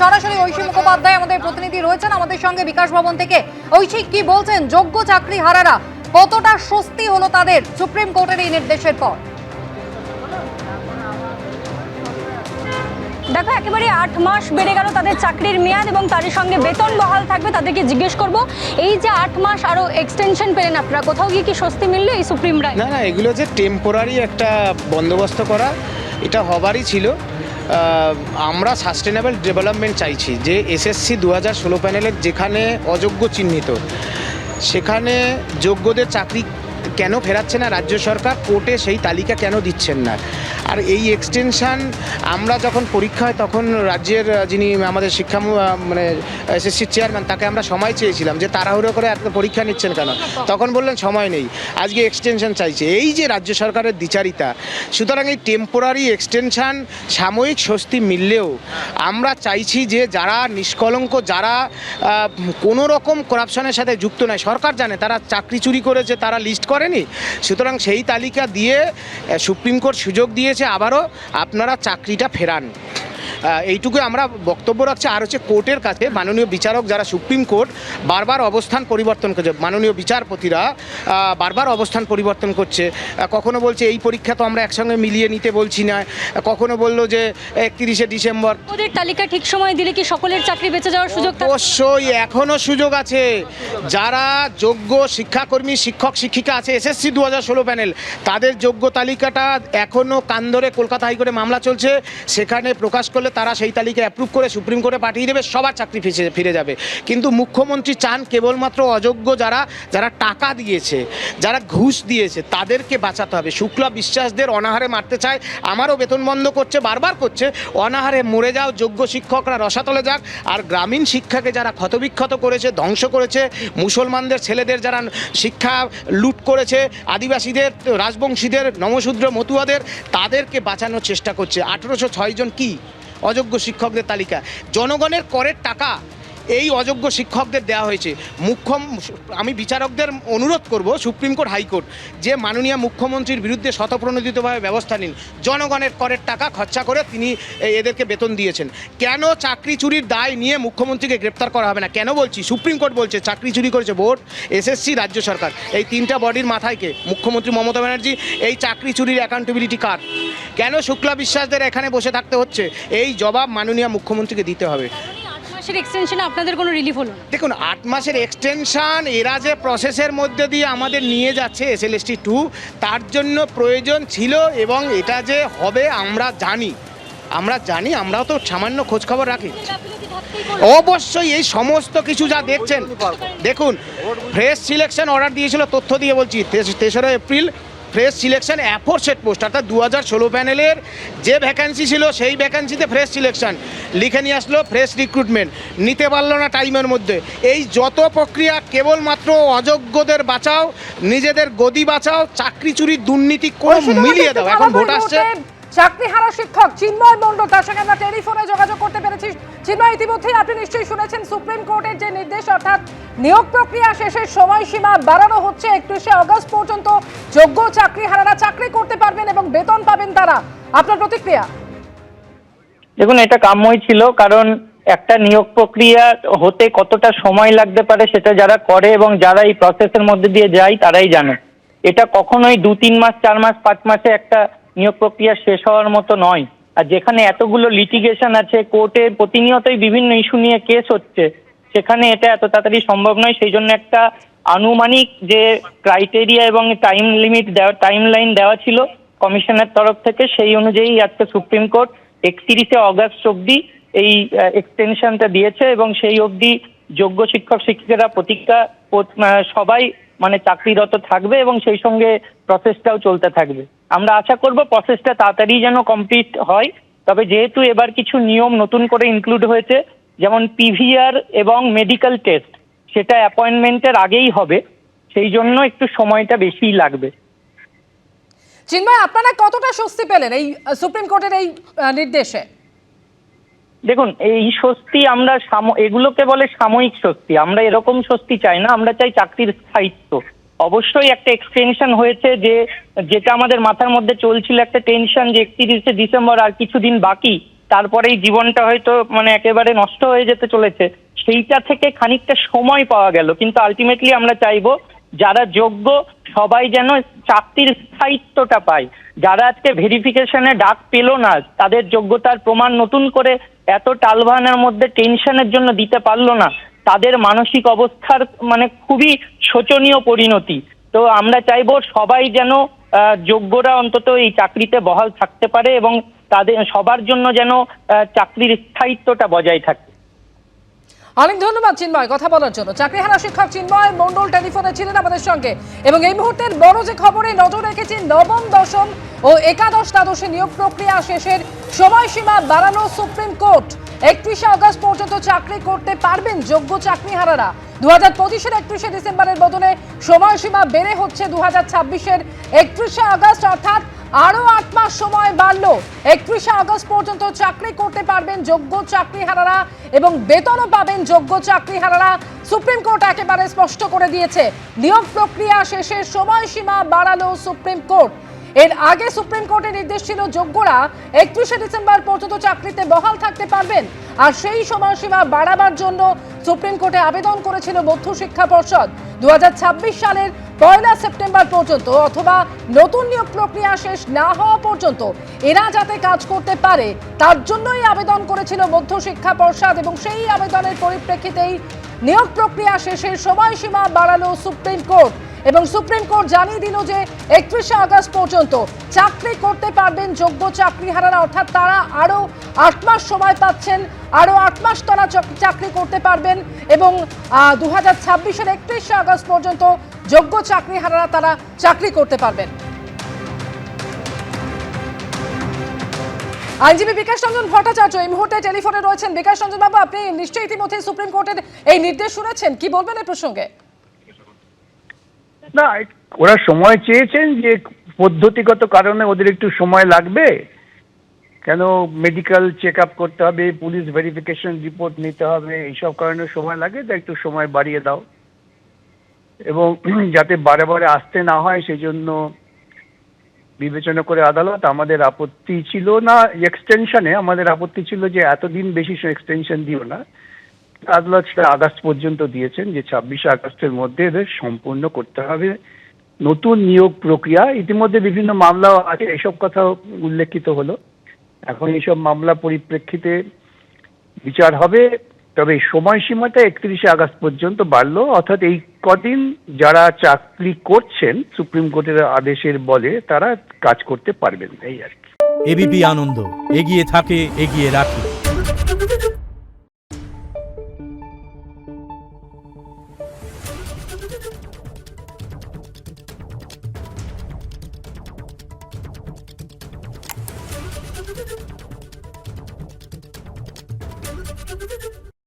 সরাসরি ঐশী মুখোপাধ্যায় আমাদের প্রতিনিধি রয়েছেন আমাদের সঙ্গে বিকাশ ভবন থেকে। ঐশী, কি বলছেন যোগ্য চাকরি হারারা, কতটা স্বস্তি হলো তাদের সুপ্রিম কোর্টের এই নির্দেশের পর? দেখো, একেবারে 8 মাস বেড়ে গেল তাদের চাকরির মেয়াদ এবং তারই সঙ্গে বেতন বহাল থাকবে। তাদেরকে জিজ্ঞেস করব, এই যে 8 মাস আরো এক্সটেনশন পেলেন আপনারা, কোথাও গিয়ে কি স্বস্তি মিললো এই সুপ্রিম রায়? না, এগুলো যে টেম্পোরারি একটা বন্দোবস্ত করা, এটা হবারই ছিল। আমরা সাস্টেনেবল ডেভেলপমেন্ট চাইছি, যে এসএসসি 2016 প্যানেলের যেখানে অযোগ্য চিহ্নিত, সেখানে যোগ্যদের চাকরি কেন ফেরাচ্ছে না রাজ্য সরকার, কোর্টে সেই তালিকা কেন দিচ্ছেন না। আর এই এক্সটেনশান আমরা যখন পরীক্ষা হয় তখন রাজ্যের যিনি আমাদের শিক্ষা মানে এসএসসির চেয়ারম্যান, তাকে আমরা সময় চেয়েছিলাম যে তাড়াহুড়ো করে এত পরীক্ষা নিচ্ছেন কেন, তখন বললেন সময় নেই। আজকে এক্সটেনশন চাইছে, এই যে রাজ্য সরকারের দ্বিচারিতা। সুতরাং এই টেম্পোরারি এক্সটেনশান সাময়িক স্বস্তি মিললেও আমরা চাইছি যে যারা নিষ্কলঙ্ক, যারা কোনো রকম করাপশনের সাথে যুক্ত নয়, সরকার জানে তারা চাকরি চুরি করেছে, তারা লিস্ট করেনি, সুতরাং সেই তালিকা দিয়ে সুপ্রিম কোর্ট সুযোগ দিয়েছে আবারও আপনারা চাকরিটা ফেরান। এইটুকু আমরা বক্তব্য রাখছি। আর হচ্ছে কোর্টের কাছে মাননীয় বিচারক যারা সুপ্রিম কোর্ট বারবার অবস্থান পরিবর্তন করছে, মাননীয় বিচারপতিরা বারবার অবস্থান পরিবর্তন করছে। কখনো বলছে এই পরীক্ষা তো আমরা একসঙ্গে মিলিয়ে নিতে বলছি না, কখনো বললো যে 31শে ডিসেম্বর। ওদের তালিকা ঠিক সময় দিলে কি সকলের চাকরি বেঁচে যাওয়ার সুযোগ? অবশ্যই এখনও সুযোগ আছে। যারা যোগ্য শিক্ষাকর্মী, শিক্ষক শিক্ষিকা আছে এসএসসি 2016 প্যানেল, তাদের যোগ্য তালিকাটা এখনও কান ধরে কলকাতা হাইকোর্টে মামলা চলছে, সেখানে প্রকাশ করলে তারা সেই তালিকা অ্যাপ্রুভ করে সুপ্রিম কোর্টে পাঠিয়ে দেবে, সবার চাকরি ফিরে যাবে। কিন্তু মুখ্যমন্ত্রী চান কেবলমাত্র অযোগ্য যারা টাকা দিয়েছে, যারা ঘুষ দিয়েছে, তাদেরকে বাঁচাতে হবে। শুক্লা বিশ্বাসদের অনাহারে মারতে চায়, আমারও বেতন বন্ধ করছে, বারবার করছে। অনাহারে মরে যাও, যোগ্য শিক্ষকরা রসাতলে যাক। আর গ্রামীণ শিক্ষাকে যারা ক্ষতবিক্ষত করেছে, ধ্বংস করেছে, মুসলমানদের ছেলেদের যারা শিক্ষা লুট করেছে, আদিবাসীদের, রাজবংশীদের, নমশূদ্র মতুয়াদের, তাদেরকে বাঁচানোর চেষ্টা করছে। 1806 জন কি অযোগ্য শিক্ষকদের তালিকা, জনগণের করের টাকা এই অযোগ্য শিক্ষকদের দেওয়া হয়েছে। আমি বিচারকদের অনুরোধ করব, সুপ্রিম কোর্ট, হাইকোর্ট, যে মাননীয় মুখ্যমন্ত্রীর বিরুদ্ধে স্বতঃপ্রণোদিতভাবে ব্যবস্থা নিন। জনগণের করের টাকা খরচা করে তিনি এদেরকে বেতন দিয়েছেন। কেন চাকরি চুরির দায় নিয়ে মুখ্যমন্ত্রীকে গ্রেপ্তার করা হবে না? কেন বলছি, সুপ্রিম কোর্ট বলছে চাকরি চুরি করেছে বোর্ড, এসএসসি, রাজ্য সরকার, এই তিনটা বডির মাথায় কে? মুখ্যমন্ত্রী মমতা ব্যানার্জি। এই চাকরি চুরির অ্যাকাউন্টেবিলিটি কার? কেন শুক্লা বিশ্বাসদের এখানে বসে থাকতে হচ্ছে? এই জবাব মাননীয় মুখ্যমন্ত্রীকে দিতে হবে। এক্সটেনশনে আপনাদের কোনো রিলিফ হলো না? দেখুন, 8 মাসের এক্সটেনশন এরা যে প্রসেসের মধ্যে দিয়ে আমাদের নিয়ে যাচ্ছে SLST 2, তার জন্য প্রয়োজন ছিল এবং এটা যে হবে আমরা জানি, আমরাও তো সামান্য খোঁজখবর রাখি। অবশ্যই এই সমস্ত কিছু যা দেখছেন, দেখুন ফ্রেশ সিলেকশন অর্ডার দিয়েছিল, তথ্য দিয়ে বলছি, 3রা এপ্রিল ফ্রেশ সিলেকশন অ্যাফোরসেট পোস্ট, অর্থাৎ 2016 প্যানেলের যে ভ্যাকেন্সি ছিল সেই ভ্যাকেন্সিতে ফ্রেশ সিলেকশন লিখে নিয়ে আসলো, ফ্রেশ রিক্রুটমেন্ট নিতে পারলো না টাইমের মধ্যে। এই যত প্রক্রিয়া কেবলমাত্র অযোগ্যদের বাঁচাও, নিজেদের গদি বাঁচাও, চাকরি চুরির দুর্নীতি করে মিলিয়ে দাও। এখন ভোট আসছে। চাকরিহারা শিক্ষক চিন্ময় মণ্ডল, তার সঙ্গে আমরা টেলিফোনে যোগাযোগ করতে পেরেছি। চিন্ময়, ইতিমধ্যেই আপনি নিশ্চয়ই শুনেছেন সুপ্রিম কোর্টের যে নির্দেশ, অর্থাৎ নিয়োগ প্রক্রিয়া শেষের সময়সীমা বাড়ানো হচ্ছে। 31শে অগস্ট পর্যন্ত যোগ্য চাকরিহারারা চাকরি করতে পারবেন এবং বেতন পাবেন তারা। আপনার প্রতিক্রিয়া? দেখুন, এটা কাম্যই ছিল, কারণ একটা নিয়োগ প্রক্রিয়া হতে কতটা সময় লাগতে পারে সেটা যারা করে এবং যারা এই প্রসেসের মধ্যে দিয়ে যায় তারাই জানে। এটা কখনোই 2-3 মাস, 4 মাস, 5 মাসে একটা নিয়োগ প্রক্রিয়া শেষ হওয়ার মতো নয়। আর যেখানে এতগুলো লিটিগেশন আছে, কোর্টে প্রতিনিয়তই বিভিন্ন ইস্যু নিয়ে কেস হচ্ছে, সেখানে এটা এত তাড়াতাড়ি সম্ভব নয়। সেই জন্য একটা আনুমানিক যে ক্রাইটেরিয়া এবং টাইম লাইন দেওয়া ছিল কমিশনের তরফ থেকে, সেই অনুযায়ী আজকে সুপ্রিম কোর্ট 31শে অগস্ট অবধি এই এক্সটেনশনটা দিয়েছে এবং সেই অবধি যোগ্য শিক্ষক শিক্ষিকারা সবাই চাকরিরত থাকবে এবং সেই সঙ্গে প্রসেসটাও চলতে থাকবে। আমরা আশা করব প্রসেসটা তাড়াতাড়ি যেন কমপ্লিট হয়। তবে যেহেতু এবার কিছু নিয়ম নতুন করে ইনক্লুড হয়েছে, যেমন পিভিআর এবং মেডিকেল টেস্ট, সেটা অ্যাপয়েন্টমেন্টের আগেই হবে, সেই জন্য একটু সময়টা বেশিই লাগবে। চিন্ময়, আপনারা কতটা স্বস্তি পেলেন এই সুপ্রিম কোর্টের এই নির্দেশে? দেখুন, এই স্বস্তি আমরা এগুলোকে বলে সাময়িক স্বস্তি। আমরা এরকম স্বস্তি চাই না, আমরা চাই চাকরির স্থায়িত্ব। অবশ্যই একটা এক্সটেনশন হয়েছে, যেটা আমাদের মাথার মধ্যে চলছিল একটা টেনশন যে 31শে ডিসেম্বর আর কিছুদিন বাকি, তারপরেই জীবনটা হয়তো মানে একেবারে নষ্ট হয়ে যেতে চলেছে, সেইটা থেকে খানিকটা সময় পাওয়া গেল। কিন্তু আলটিমেটলি আমরা চাইবো যারা যোগ্য সবাই যেন চাকরির স্থায়িত্বটা পায়। যারা আজকে ভেরিফিকেশনে ডাক পেল না, তাদের যোগ্যতার প্রমাণ নতুন করে এত টালবাহানার মধ্যে টেনশনের জন্য দিতে পারলো না, তাদের মানসিক অবস্থার মানে খুবই শোচনীয় পরিণতি। তো আমরা চাইবো সবাই যেন যোগ্যরা অন্তত এই চাকরিতে বহাল থাকতে পারে এবং তাদের সবার জন্য যেন চাকরির স্থায়িত্বটা বজায় থাকে। অনেক ধন্যবাদ চিন্ময় কথা বলার জন্য। চাকরিহারা শিক্ষক চিন্ময় মণ্ডল টেলিফোনে ছিলেন আমাদের সঙ্গে। এবং এই মুহূর্তের বড় যে খবরে নজর রেখেছি, নবম, দশম ও একাদশ দ্বাদশে নিয়োগ প্রক্রিয়া শেষের সময়সীমা বাড়ানো সুপ্রিম কোর্ট। 31শে আগস্ট পর্যন্ত চাকরি করতে পারবেন যোগ্য চাকরিহারারা। 2025-এর 31শে ডিসেম্বরের বদলে সময়সীমা বেড়ে হচ্ছে 2026-এর 31শে আগস্ট, অর্থাৎ আরো 8 মাস সময় বাড়লো। 31শে আগস্ট পর্যন্ত চাকরি করতে পারবেন যোগ্য চাকরিহারারা এবং বেতনও পাবেন যোগ্য চাকরিহারারা। সুপ্রিম কোর্ট একেবারে স্পষ্ট করে দিয়েছে, নিয়োগ প্রক্রিয়া শেষের সময়সীমা বাড়ালো সুপ্রিম কোর্ট। এর আগে সুপ্রিম কোর্টের নির্দেশ ছিল যোগ্যরা 31শে ডিসেম্বর পর্যন্ত চাকরিতে বহাল থাকতে পারবেন। আর সেই সময়সীমা বাড়াবার জন্য সুপ্রিম কোর্টে আবেদন করেছিল মধ্য শিক্ষা পর্ষদ। 2026 সালের 1 সেপ্টেম্বর পর্যন্ত অথবা নতুন নিয়োগ প্রক্রিয়া শেষ না হওয়া পর্যন্ত এরা যাতে কাজ করতে পারে তার জন্যই আবেদন করেছিল মধ্য শিক্ষা পর্ষদ। এবং সেই আবেদনের পরিপ্রেক্ষিতেই নিয়োগ প্রক্রিয়া শেষের সময়সীমা বাড়ালো সুপ্রিম কোর্ট। এবং সুপ্রিম কোর্ট জানিয়ে দিল যে 31শে আগস্ট পর্যন্ত চাকরি করতে পারবেন যোগ্য চাকরিহারারা, অর্থাৎ তারা আরো 8 মাস সময় পাচ্ছেন, আরো 8 মাস তারা চাকরি করতে পারবেন। এবং 2026-এর 31শে আগস্ট পর্যন্ত যোগ্য চাকরিহারারা তারা চাকরি করতে পারবেন। আইনজীবী বিকাশ রঞ্জন ভট্টাচার্য এই মুহূর্তে টেলিফোনে রয়েছেন। বিকাশ রঞ্জন বাবু, আপনি নিশ্চয়ই ইতিমধ্যে সুপ্রিম কোর্টের এই নির্দেশ শুনেছেন, কি বলবেন এই প্রসঙ্গে? না, ওরা সময় চেয়েছেন যে পদ্ধতিগত কারণে ওদের একটু সময় লাগবে, কেন মেডিকেল চেক আপ করতে হবে, পুলিশ ভেরিফিকেশন রিপোর্ট নিতে হবে, এইসব কারণে সময় লাগে, তা একটু সময় বাড়িয়ে দাও। এবং যাতে বারে বারে আসতে না হয় সেই জন্য বিবেচনা করে আদালত, আমাদের আপত্তি ছিল না এক্সটেনশনে, আমাদের আপত্তি ছিল যে এতদিন বেশি এক্সটেনশন দিও না। আদালত সেটা আগস্ট পর্যন্ত দিয়েছেন যে 26শে আগস্টের মধ্যে এদের সম্পূর্ণ করতে হবে নতুন নিয়োগ প্রক্রিয়া। ইতিমধ্যে বিভিন্ন মামলাও আছে, এসব কথা উল্লেখিত হলো। এখন এইসব মামলা পরিপ্রেক্ষিতে বিচার হবে। তবে এই সময়সীমাটা 31শে আগস্ট পর্যন্ত বাড়লো, অর্থাৎ এই কদিন যারা চাকরি করছেন সুপ্রিম কোর্টের আদেশের বলে তারা কাজ করতে পারবেন, এই আর কি। এবিপি আনন্দ এগিয়ে থাকে, এগিয়ে রাখে।